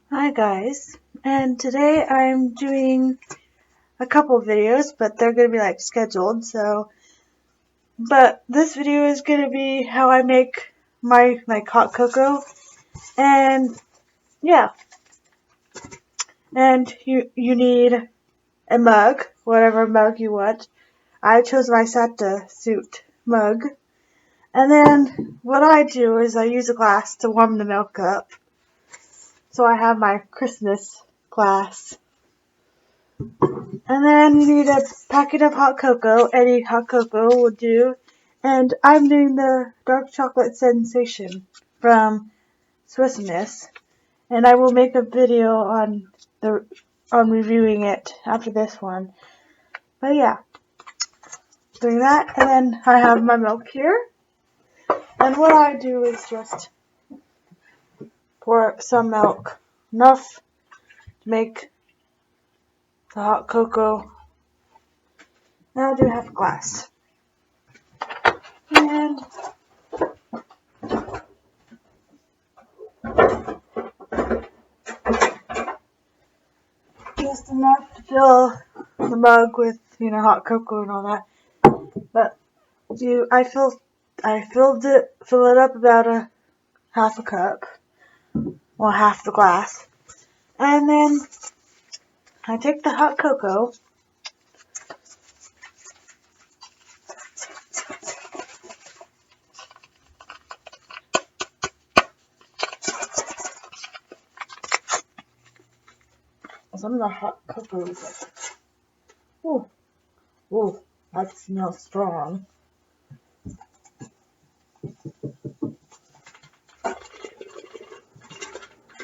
Hi guys, and today I'm doing a couple videos, but they're gonna be like scheduled, but this video is gonna be how I make my hot cocoa, and yeah, and you need a mug, whatever mug you want. I chose my Santa suit mug, and then what I do is I use a glass to warm the milk up, so I have my Christmas glass. And then you need a packet of hot cocoa. Any hot cocoa will do. And I'm doing the dark chocolate sensation from Swiss Miss. And I will make a video on reviewing it after this one. But yeah, doing that. And then I have my milk here. And what I do is just pour some milk, enough to make the hot cocoa. Now I do half a glass. And just enough to fill the mug with, hot cocoa and all that. But I fill it up about a half a cup, well, half the glass. And then I take the hot cocoa, some of the hot cocoa is like, ooh, that smells strong.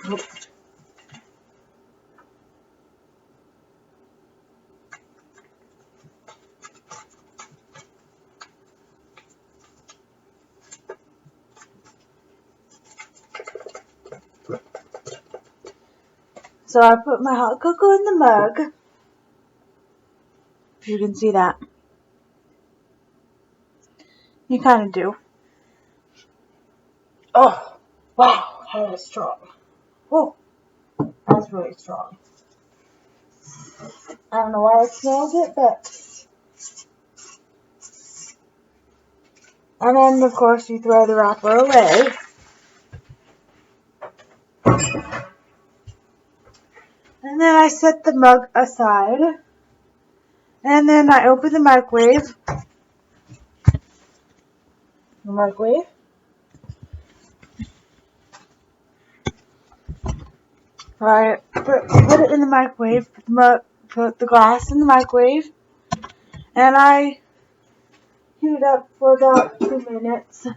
Oops. So I put my hot cocoa in the mug, if you can see that. You kind of do. Oh, wow, that is strong. Oh, that's really strong. I don't know why I smelled it, but... And then, of course, you throw the wrapper away. And then I set the mug aside. And then I open the microwave. I put it in the microwave, put the glass in the microwave, and I heat it up for about 2 minutes.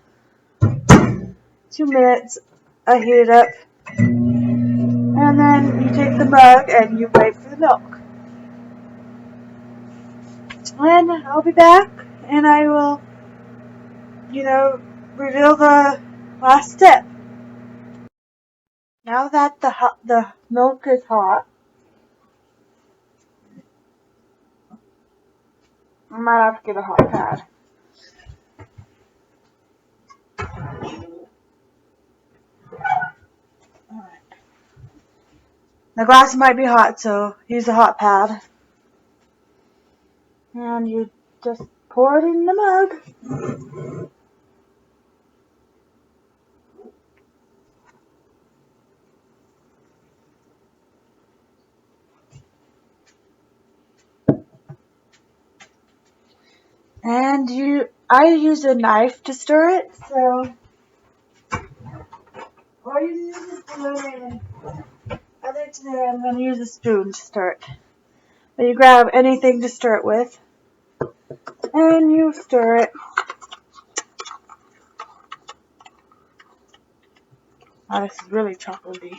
2 minutes, I heat it up, and then you take the mug and you wait for the milk. And I'll be back, and I will, reveal the last step. Now that the milk is hot, I might have to get a hot pad. The glass might be hot, so use a hot pad. And you just pour it in the mug. And I use a knife to stir it, so, or you use a spoon, and other today I'm going to use a spoon to stir it. But you grab anything to stir it with, and you stir it. Oh, this is really chocolatey.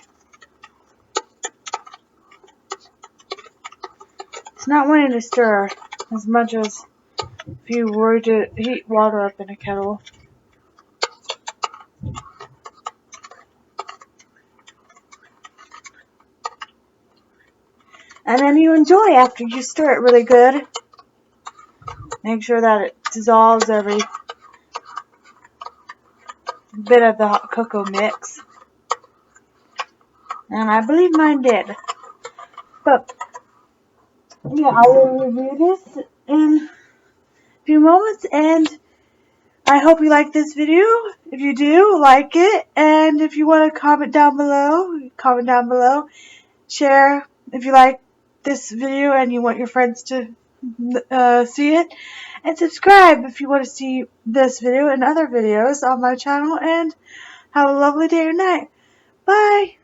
It's not wanting to stir as much as if you were to heat water up in a kettle. And then you enjoy after you stir it really good. Make sure that it dissolves every bit of the hot cocoa mix. And I believe mine did. But, yeah, I will review this in a few moments, and I hope you like this video. If you do, like it, and if you want to comment down below. Share if you like this video and you want your friends to see it, and subscribe if you want to see this video and other videos on my channel, and have a lovely day or night. Bye!